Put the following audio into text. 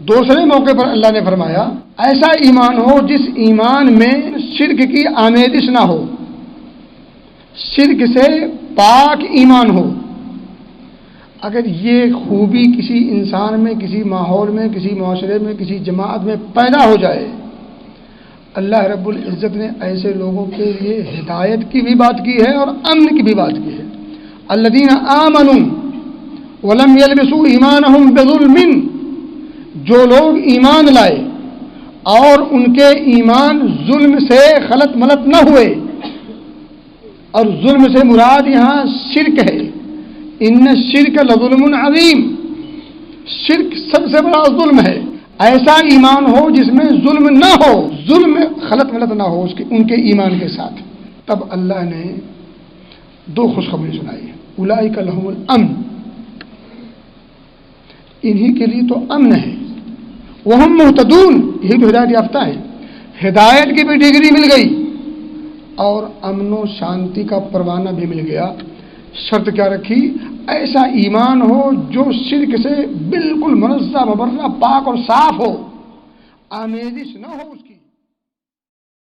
دوسرے موقع پر اللہ نے فرمایا ایسا ایمان ہو جس ایمان میں شرک کی آمیزش نہ ہو، شرک سے پاک ایمان ہو۔ اگر یہ خوبی کسی انسان میں، کسی ماحول میں، کسی معاشرے میں، کسی جماعت میں پیدا ہو جائے، اللہ رب العزت نے ایسے لوگوں کے لیے ہدایت کی بھی بات کی ہے اور امن کی بھی بات کی ہے۔ الذین آمنوا ولم یلبسوا ایمانہم بظلم، جو لوگ ایمان لائے اور ان کے ایمان ظلم سے خلط ملط نہ ہوئے، اور ظلم سے مراد یہاں شرک ہے۔ ان الشرک لظلم عظیم، شرک سب سے بڑا ظلم ہے۔ ایسا ایمان ہو جس میں ظلم نہ ہو، ظلم خلط ملط نہ ہو ان کے ایمان کے ساتھ۔ تب اللہ نے دو خوشخبری سنائی، اولئک لہم الامن، انہی کے لیے تو امن ہے، وہم مہتدون، یہی تو ہدایت یافتہ ہے، ہدایت کی بھی ڈگری مل گئی اور امن و شانتی کا پروانہ بھی مل گیا۔ شرط کیا رکھی؟ ایسا ایمان ہو جو شرک سے بالکل منزہ، مبرہ، پاک اور صاف ہو، آمیزش نہ ہو اس کی۔